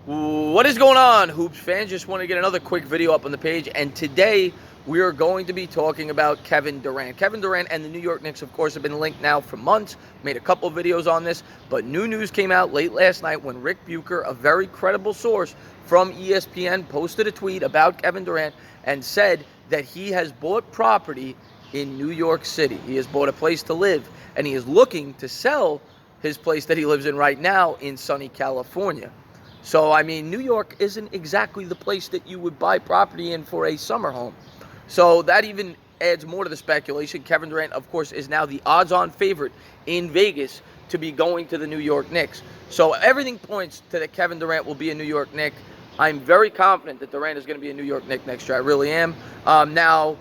What is going on, Hoops fans? Just want to get another quick video up on the page, and today we are going to be talking about Kevin Durant. Kevin Durant and the New York Knicks, of course, have been linked now for months. Made a couple of videos on this, but new news came out late last night when Rick Bucher, a very credible source from ESPN, posted a tweet about Kevin Durant and said that he has bought property in New York City. He has bought a place to live, and he is looking to sell his place that he lives in right now in sunny California. So, I mean, New York isn't exactly the place that you would buy property in for a summer home. So that even adds more to the speculation. Kevin Durant, of course, is now the odds-on favorite in Vegas to be going to the New York Knicks. So everything points to that Kevin Durant will be a New York Knick. I'm very confident that Durant is going to be a New York Knick next year. I really am. Now,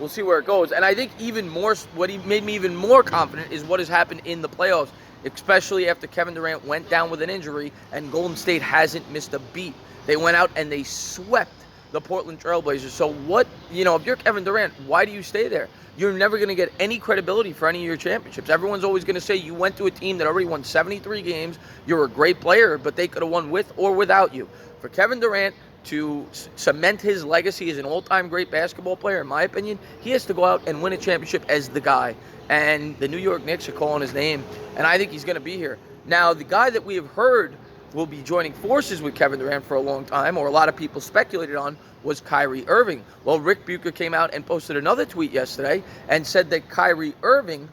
we'll see where it goes. And I think even more, what made me even more confident is what has happened in the playoffs, especially after Kevin Durant went down with an injury and Golden State hasn't missed a beat. They went out and they swept the Portland Trailblazers. So what, if you're Kevin Durant, why do you stay there? You're never going to get any credibility for any of your championships. Everyone's always going to say you went to a team that already won 73 games. You're a great player, but they could have won with or without you. For Kevin Durant to cement his legacy as an all-time great basketball player, in my opinion, he has to go out and win a championship as the guy. And the New York Knicks are calling his name, and I think he's going to be here. Now, the guy that we have heard will be joining forces with Kevin Durant for a long time, or a lot of people speculated on, was Kyrie Irving. Well, Rick Bucher came out and posted another tweet yesterday and said that Kyrie Irving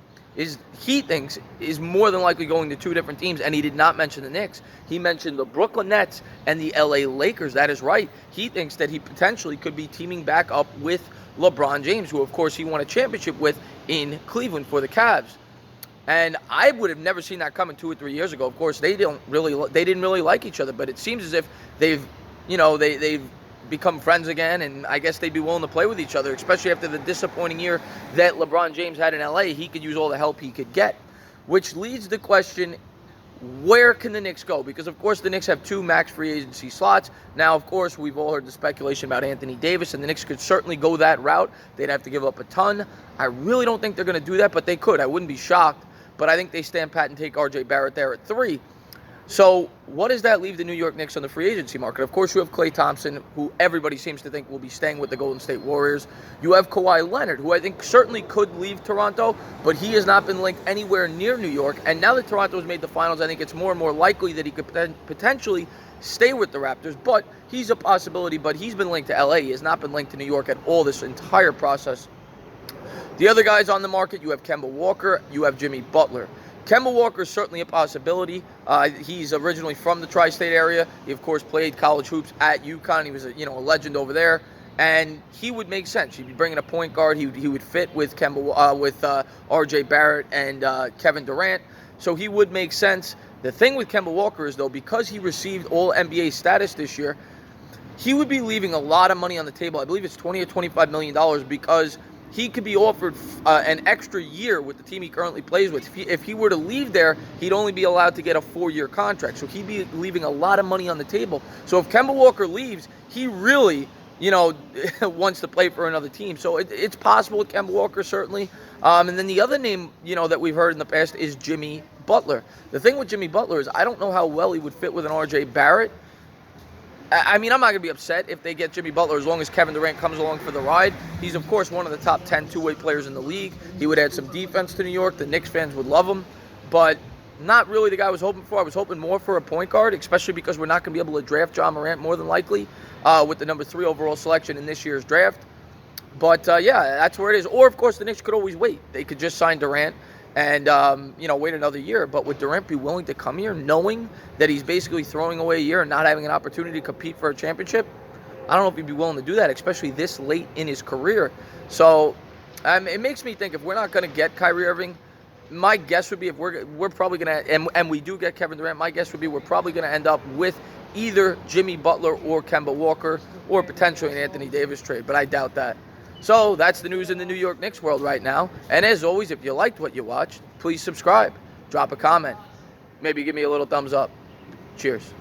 he thinks is more than likely going to two different teams, and he did not mention the Knicks. He mentioned the Brooklyn Nets and the LA Lakers. That is right. He thinks that he potentially could be teaming back up with LeBron James, who, of course, he won a championship with in Cleveland for the Cavs. And I would have never seen that coming 2 or 3 years ago. Of course, they didn't really like each other, but it seems as if they've become friends again, and I guess they'd be willing to play with each other, especially after the disappointing year that LeBron James had in LA. He could use all the help he could get, which leads the question, where can the Knicks go? Because, of course, the Knicks have 2 max free agency slots. Now, of course, we've all heard the speculation about Anthony Davis, and the Knicks could certainly go that route. They'd have to give up a ton. I really don't think they're going to do that, but they could. I wouldn't be shocked, but I think they stand pat and take R.J. Barrett there at 3. So what does that leave the New York Knicks on the free agency market? Of course, you have Klay Thompson, who everybody seems to think will be staying with the Golden State Warriors. You have Kawhi Leonard, who I think certainly could leave Toronto, but he has not been linked anywhere near New York. And now that Toronto has made the finals, I think it's more and more likely that he could potentially stay with the Raptors. But he's a possibility, but he's been linked to LA. He has not been linked to New York at all this entire process. The other guys on the market, you have Kemba Walker, you have Jimmy Butler. Kemba Walker is certainly a possibility. He's originally from the tri-state area. He, of course, played college hoops at UConn. He was a legend over there, and he would make sense. He'd be bringing a point guard. He would fit with R.J. Barrett and Kevin Durant, so he would make sense. The thing with Kemba Walker is, though, because he received All-NBA status this year, he would be leaving a lot of money on the table. I believe it's $20 or $25 million, because he could be offered an extra year with the team he currently plays with. If he were to leave there, he'd only be allowed to get a 4-year contract. So he'd be leaving a lot of money on the table. So if Kemba Walker leaves, he really, wants to play for another team. So it's possible with Kemba Walker, certainly. And then the other name, that we've heard in the past is Jimmy Butler. The thing with Jimmy Butler is I don't know how well he would fit with an R.J. Barrett. I mean, I'm not going to be upset if they get Jimmy Butler as long as Kevin Durant comes along for the ride. He's, of course, one of the top 10 two-way players in the league. He would add some defense to New York. The Knicks fans would love him. But not really the guy I was hoping for. I was hoping more for a point guard, especially because we're not going to be able to draft John Morant more than likely with the number 3 overall selection in this year's draft. But, yeah, that's where it is. Or, of course, the Knicks could always wait. They could just sign Durant and, wait another year. But would Durant be willing to come here knowing that he's basically throwing away a year and not having an opportunity to compete for a championship? I don't know if he'd be willing to do that, especially this late in his career. So it makes me think if we're not going to get Kyrie Irving, my guess would be if we're probably going to, and we do get Kevin Durant, my guess would be we're probably going to end up with either Jimmy Butler or Kemba Walker or potentially an Anthony Davis trade, but I doubt that. So that's the news in the New York Knicks world right now. And as always, if you liked what you watched, please subscribe, drop a comment, maybe give me a little thumbs up. Cheers.